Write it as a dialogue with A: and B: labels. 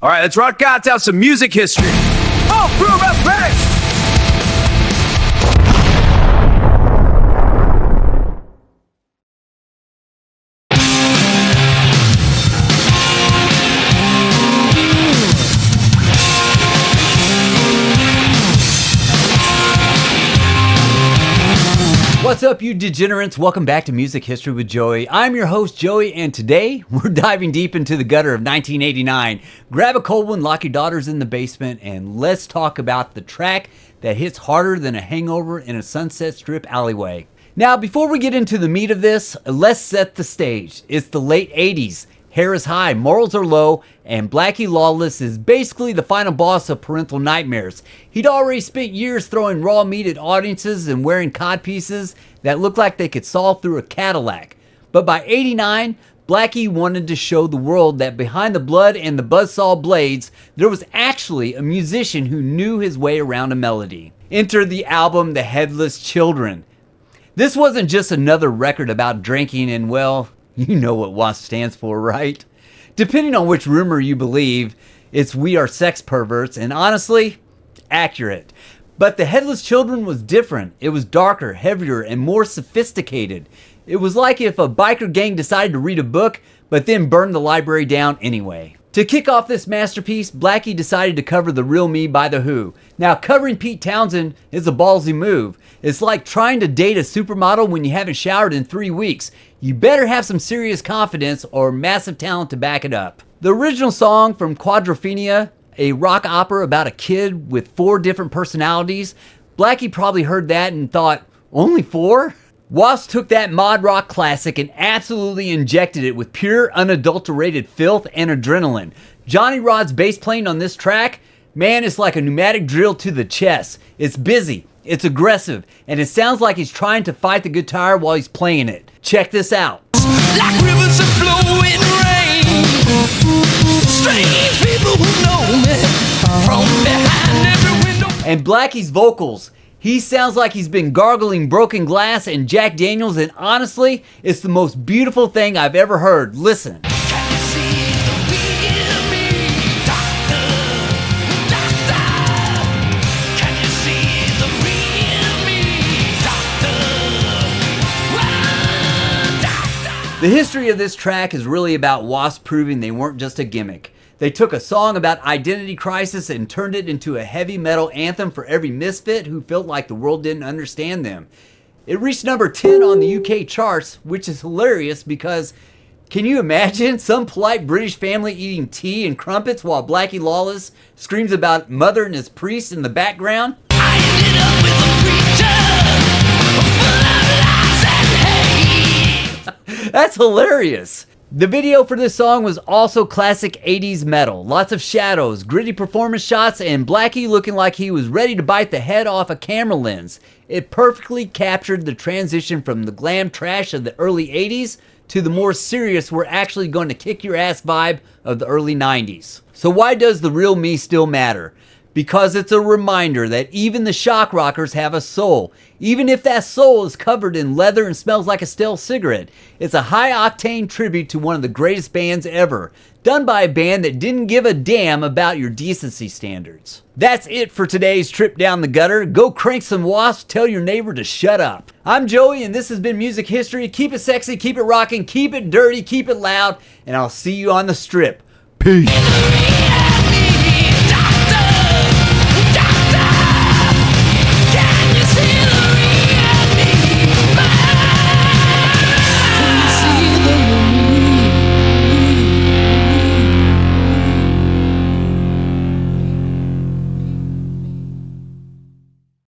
A: All right, let's rock out some music history. Oh, crew, ready.
B: What's up, you degenerates? Welcome back to Music History with Joey. I'm your host, Joey, and today we're diving deep into the gutter of 1989. Grab a cold one, lock your daughters in the basement, and let's talk about the track that hits harder than a hangover in a Sunset Strip alleyway. Now, before we get into the meat of this, let's set the stage. It's the late 80s. Hair is high, morals are low, and Blackie Lawless is basically the final boss of Parental Nightmares. He'd already spent years throwing raw meat at audiences and wearing codpieces that looked like they could saw through a Cadillac. But by '89, Blackie wanted to show the world that behind the blood and the buzzsaw blades, there was actually a musician who knew his way around a melody. Enter the album The Headless Children. This wasn't just another record about drinking and, well, you know what WASP stands for, right? Depending on which rumor you believe, it's we are sex perverts, and honestly, accurate. But The Headless Children was different. It was darker, heavier, and more sophisticated. It was like if a biker gang decided to read a book, but then burned the library down anyway. To kick off this masterpiece, Blackie decided to cover The Real Me by The Who. Now, covering Pete Townsend is a ballsy move. It's like trying to date a supermodel when you haven't showered in 3 weeks. You better have some serious confidence or massive talent to back it up. The original song from Quadrophenia, a rock opera about a kid with 4 different personalities, Blackie probably heard that and thought, only 4? Wasp took that mod rock classic and absolutely injected it with pure, unadulterated filth and adrenaline. Johnny Rod's bass playing on this track, man, it's like a pneumatic drill to the chest. It's busy, it's aggressive, and it sounds like he's trying to fight the guitar while he's playing it. Check this out.
C: Like rivers of flowing rain, strange people who know me from behind every window.
B: And Blackie's vocals. He sounds like he's been gargling broken glass and Jack Daniels, and honestly, it's the most beautiful thing I've ever heard. Listen.
C: Can you see the real me, doctor? Doctor? Can you see the real me, doctor? Whoa, doctor?
B: The history of this track is really about Wasp proving they weren't just a gimmick. They took a song about identity crisis and turned it into a heavy metal anthem for every misfit who felt like the world didn't understand them. It reached number 10 on the UK charts, which is hilarious because can you imagine some polite British family eating tea and crumpets while Blackie Lawless screams about mother and his priest in the background?
C: I ended up with a preacher full of lies and hate.
B: That's hilarious. The video for this song was also classic 80s metal. Lots of shadows, gritty performance shots, and Blackie looking like he was ready to bite the head off a camera lens. It perfectly captured the transition from the glam trash of the early 80s to the more serious we're actually going to kick your ass vibe of the early 90s. So why does The Real Me still matter? Because it's a reminder that even the shock rockers have a soul. Even if that soul is covered in leather and smells like a stale cigarette. It's a high-octane tribute to one of the greatest bands ever, done by a band that didn't give a damn about your decency standards. That's it for today's trip down the gutter. Go crank some Wasps, tell your neighbor to shut up. I'm Joey, and this has been Music History. Keep it sexy, keep it rocking, keep it dirty, keep it loud, and I'll see you on the strip. Peace.